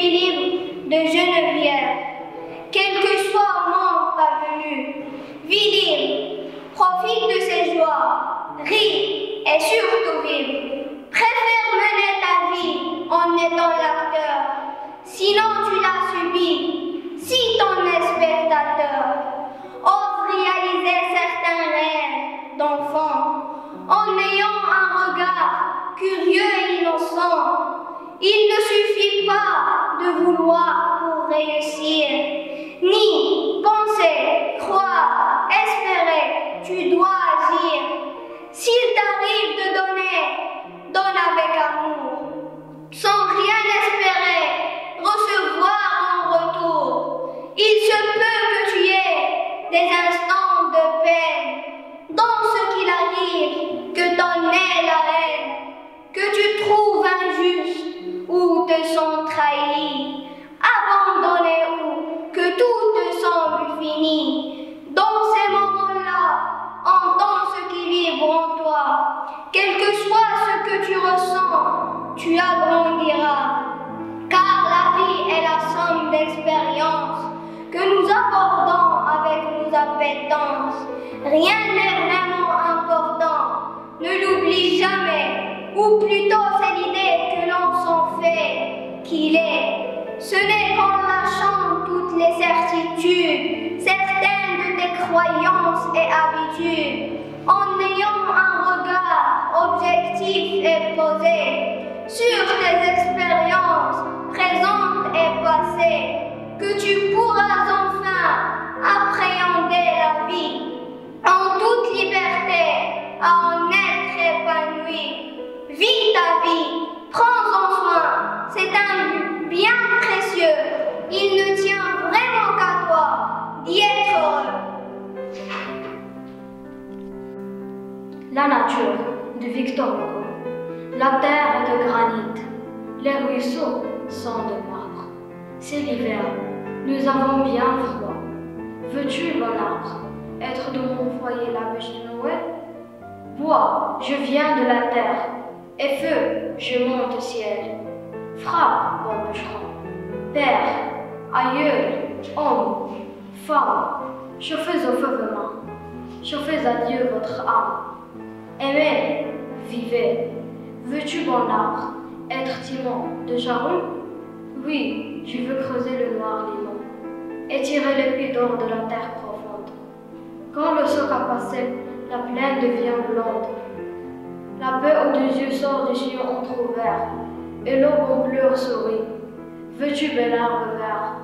suis libre de Geneviève. Quel que soit au monde ta venue, vis libre, profite de ses joies, ris et surtout vive. Préfère mener ta vie en étant l'acteur, sinon tu l'as subi, si t'en es spectateur. Ose réaliser certains rêves d'enfant, en ayant un regard curieux et innocent. Il ne suffit pas de vouloir pour réussir, ni penser, croire, espérer, tu dois agir. S'il t'arrive de donner, donne avec amour, sans rien espérer, recevoir en retour. Il se peut que tu aies des instants de peine, dans ce qu'il arrive, que t'en aies la haine, que tu trouves injuste, ou te sens trahi, abandonné ou que tout te semble fini. Dans ces moments-là, entends ce qui vibre en toi. Quel que soit ce que tu ressens, tu agrandiras. Car la vie est la somme d'expériences que nous abordons avec nos appétences. Rien n'est vraiment important, ne l'oublie jamais, ou plutôt c'est l'idée que l'on s'en fait qu'il est. Ce n'est qu'en lâchant toutes les certitudes, certaines de tes croyances et habitudes, en ayant un regard objectif et posé sur tes expériences présentes et passées, que tu pourras enfin appréhender la vie en toute liberté, à en être épanoui. Vis ta vie, prends-en soin, c'est un bien précieux. Il ne tient vraiment qu'à toi d'y être heureux. La nature de Victor Hugo. La terre est de granit, les ruisseaux sont de marbre. C'est l'hiver, nous avons bien froid. Veux-tu, bon arbre, être de mon foyer la bûche de Noël? Bois, je viens de la terre, et feu, je monte au ciel. Frappe, bon bûcheron, père, aïeul, homme, femme, chauffez au feu vos mains, chauffez à Dieu votre âme. Aimez, vivez. Veux-tu, bon arbre, être timon de charrue? Oui, je veux creuser le noir limon et tirer l'épée d'or de la terre profonde. Quand le soc a passé, la plaine devient blonde. La paix aux deux yeux sort du sillon entrouvert, et l'aube en pleurs sourit. Veux-tu, bel arbre vert,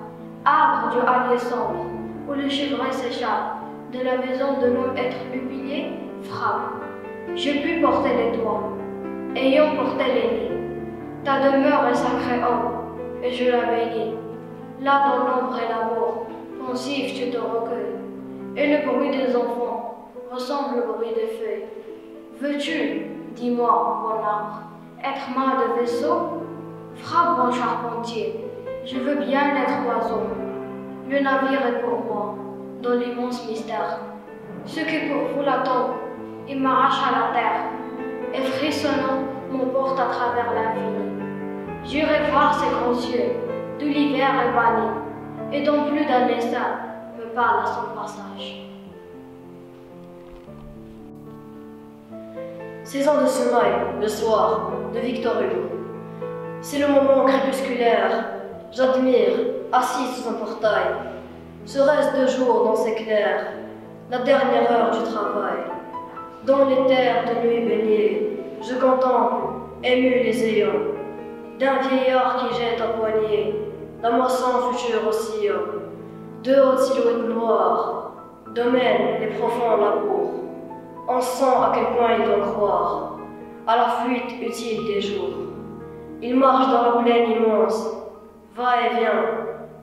arbre du hallier sombre, où le chevreuil s'échappe, de la maison de l'homme être humilié, frappe. Je puis porter les toits, ayant porté les nids. Ta demeure est sacrée homme, et je la bénis. Là dans l'ombre et l'amour, pensif tu te recueilles, et le bruit des enfants ressemble au bruit des feuilles. Veux-tu, dis-moi, bon arbre, être main de vaisseau? Frappe, bon charpentier, je veux bien être oiseau. Le navire est pour moi, dans l'immense mystère. Ce qui pour vous l'attend, il m'arrache à la terre, et frissonnant, m'emporte à travers l'infini. J'irai voir ces grands cieux, d'où l'hiver est banni, et dont plus d'un essaim me parle à son passage. Saison de sommeil, le soir, de Victor Hugo. C'est le moment crépusculaire, j'admire, assis sous un portail, ce reste de jour dans ses clairs, la dernière heure du travail. Dans les terres de nuit baignées, je contemple, ému les ayants, d'un vieillard qui jette à poignée la moisson future oscillant. Deux hautes silhouettes noires domainent les profonds labours. On sent à quel point il doit croire à la fuite utile des jours. Il marche dans la plaine immense, va et vient,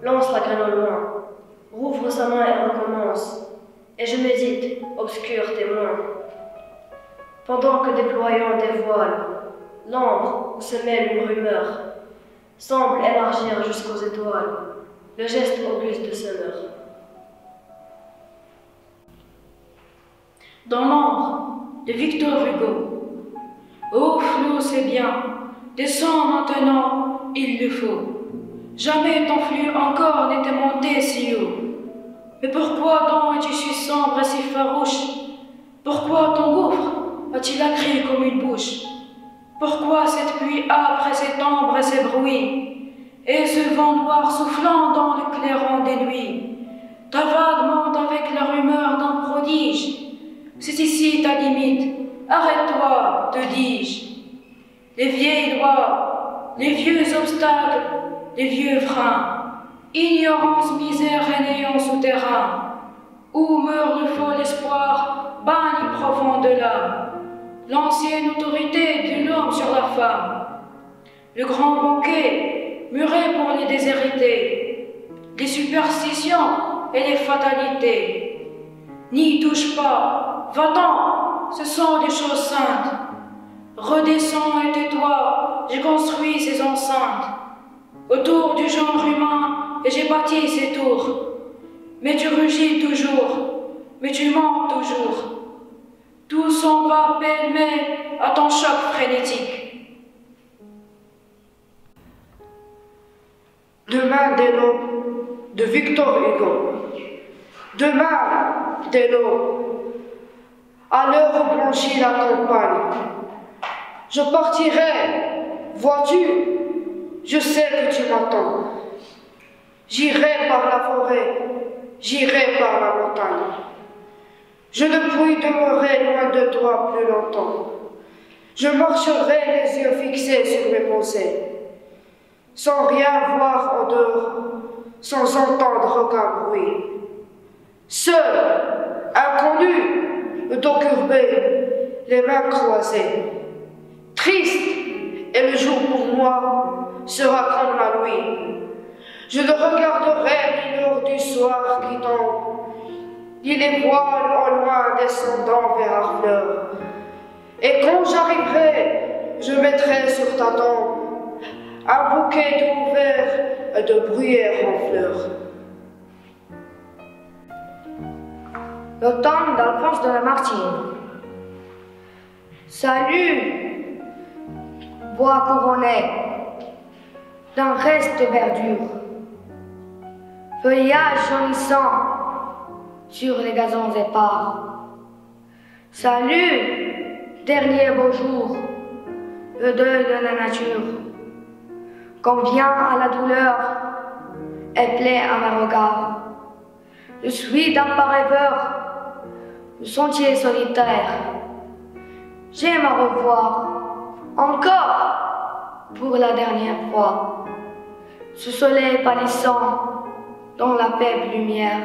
lance la graine au loin, rouvre sa main et recommence, et je médite, obscur témoin. Pendant que déployant des voiles, l'ambre où se mêle une rumeur semble élargir jusqu'aux étoiles le geste auguste de semeur. Dans l'ombre de Victor Hugo. Ô flot, c'est bien, descends maintenant, il le faut. Jamais ton flux encore n'était monté si haut. Mais pourquoi donc es-tu si sombre et si farouche? Pourquoi ton gouffre a-t-il un cri comme une bouche? Pourquoi cette pluie âpre et cet ombre et ces bruits? Et ce vent noir soufflant dans le clairon des nuits? Ta vague monte avec la rumeur d'un prodige. C'est ici ta limite, arrête-toi, te dis-je. Les vieilles lois, les vieux obstacles, les vieux freins, ignorance, misère et néant souterrain, où meurt le fol espoir, bagne profond de l'âme, l'ancienne autorité de l'homme sur la femme, le grand banquet muré pour les déshérités, les superstitions et les fatalités. N'y touche pas, va-t'en, ce sont des choses saintes. Redescends et tais-toi, j'ai construit ces enceintes autour du genre humain et j'ai bâti ces tours. Mais tu rugis toujours, mais tu mens toujours. Tout s'en va pêle-mêle à ton choc frénétique. Demain dès l'aube de Victor Hugo. Demain dès l'aube, à l'heure où blanchit la campagne, je partirai, vois-tu, je sais que tu m'attends. J'irai par la forêt, j'irai par la montagne. Je ne puis demeurer loin de toi plus longtemps. Je marcherai les yeux fixés sur mes pensées, sans rien voir en dehors, sans entendre aucun bruit. Seul, inconnu, le dos courbé, les mains croisées. Triste, et le jour pour moi sera comme la nuit. Je ne regarderai ni l'heure du soir qui tombe, ni les voiles au loin descendant vers Harfleur. Et quand j'arriverai, je mettrai sur ta tombe un bouquet de verts et de bruyères en fleurs. L'automne d'Alphonse de Lamartine. Salut, bois couronné d'un reste de verdure, feuillage jaunissant sur les gazons épars. Salut, dernier beau jour, le deuil de la nature, qu'on vient à la douleur et plaît à mes regards. Je suis d'un pas rêveur, le sentier solitaire. J'aime à revoir, encore, pour la dernière fois, ce soleil pâlissant dans la faible lumière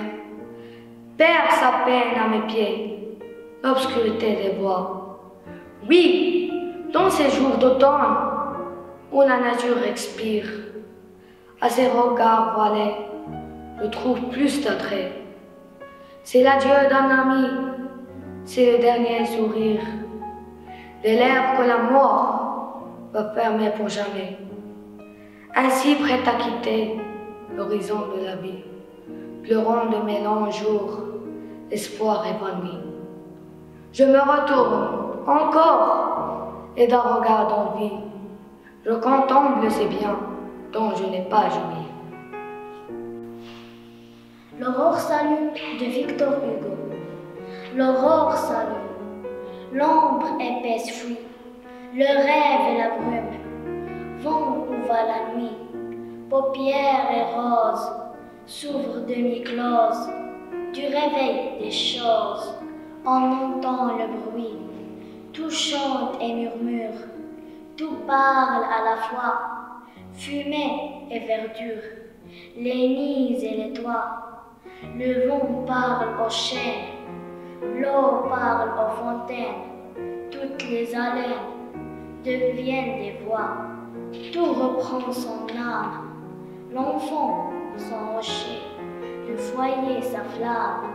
perd sa peine à mes pieds, l'obscurité des bois. Oui, dans ces jours d'automne où la nature expire, à ses regards voilés, je trouve plus d'attrait. C'est l'adieu d'un ami, c'est le dernier sourire, les lèvres que la mort va fermer pour jamais. Ainsi prêt à quitter l'horizon de la vie, pleurant de mes longs jours, l'espoir évanoui. Je me retourne encore et d'un regard d'envie, je contemple ces biens dont je n'ai pas joui. L'aurore salue de Victor Hugo. L'aurore salue, l'ombre épaisse fuit, le rêve et la brume vont où va la nuit, paupières et roses s'ouvrent demi-closes du réveil des choses. On entend le bruit, tout chante et murmure, tout parle à la fois, fumée et verdure, les nids et les toits. Le vent parle aux chênes, l'eau parle aux fontaines, toutes les haleines deviennent des voix, tout reprend son âme, l'enfant son rocher, le foyer sa flamme,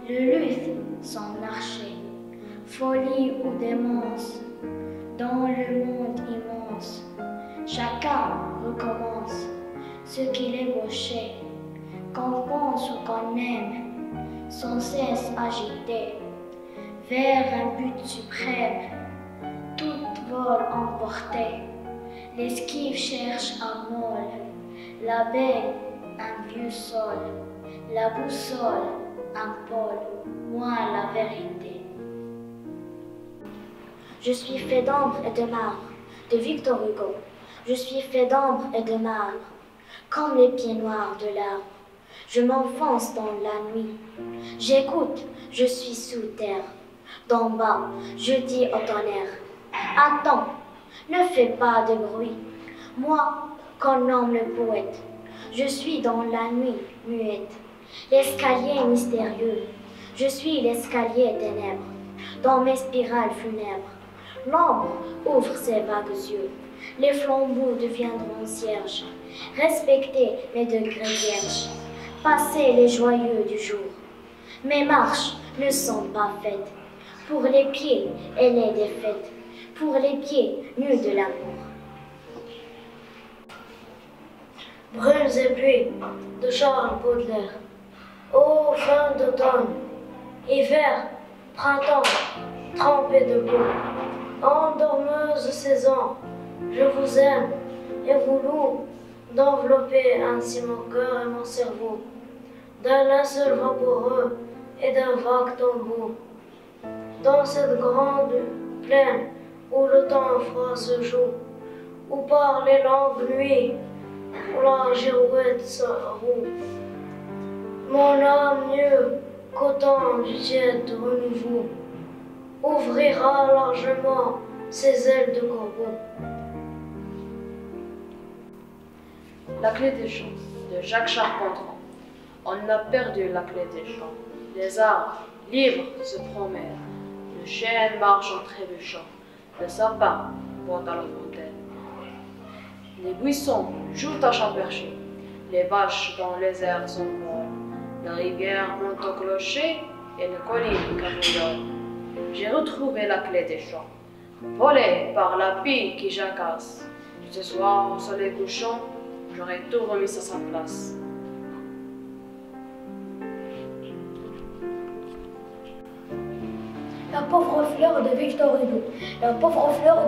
le luth son archer, folie ou démence, dans le monde immense, chacun recommence ce qu'il ébauchait. Qu'on pense ou qu'on aime, sans cesse agité, vers un but suprême, tout vol emporté, l'esquive cherche un môle, L'abeille, un vieux sol. La boussole, un pôle. Moi, la vérité. Je suis fait d'ombre et de marbre, de Victor Hugo. Je suis fait d'ombre et de marbre, comme les pieds noirs de l'arbre. Je m'enfonce dans la nuit. J'écoute, je suis sous terre. D'en bas, je dis au tonnerre. Attends, ne fais pas de bruit. Moi, qu'on nomme le poète, je suis dans la nuit muette. L'escalier mystérieux, je suis l'escalier ténèbres. Dans mes spirales funèbres, l'ombre ouvre ses vagues yeux. Les flambeaux deviendront cierges. Respectez mes degrés vierges. Passez les joyeux du jour. Mes marches ne sont pas faites pour les pieds et les défaites, pour les pieds nus de l'amour. Brunes et pluies de Charles Baudelaire. Ô fin d'automne, hiver, printemps, trempé de boue. Endormeuse saison, je vous aime et vous loue d'envelopper ainsi mon cœur et mon cerveau d'un linceul vaporeux et d'un vague tombeau. Dans cette grande plaine où le temps froid se joue, où par les longues nuits, où la girouette se roue, mon âme mieux qu'au temps du tiède renouveau ouvrira largement ses ailes de corbeau. La clé des champs, de Jacques Charpentran. On a perdu la clé des champs. Les arbres, libres, se promènent. Le chêne marche en trébuchant. Le sapin boit à la fontaine. Les buissons jouent à champercher. Les vaches dans les airs sont molles. La rivière monte au clocher et les collines cabriolent. J'ai retrouvé la clé des champs, volée par la pie qui jacasse. Ce soir, au soleil couchant, j'aurais tout remis à sa place. La pauvre fleur de Victor Hugo. La pauvre fleur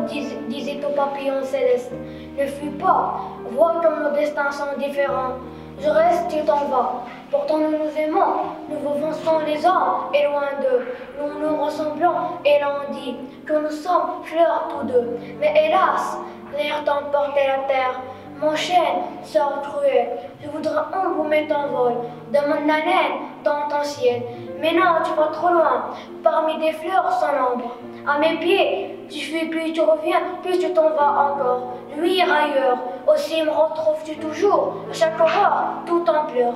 disait au papillon céleste. Ne fuis pas, vois que nos destins sont différents. Je reste, tu t'en vas. Pourtant nous nous aimons, nous vivons sans les uns et loin d'eux. Nous nous ressemblons et l'on dit que nous sommes fleurs tous deux. Mais hélas, l'air t'emporte la terre. Mon chêne, sœur cruelle, je voudrais embaumer ton vol, de mon haleine dans ton ciel. Mais non, tu vas trop loin, parmi des fleurs sans ombre. À mes pieds, tu fuis, plus tu reviens, plus tu t'en vas encore. Luire ailleurs, aussi me retrouves-tu toujours, à chaque aurore, tout en pleurs.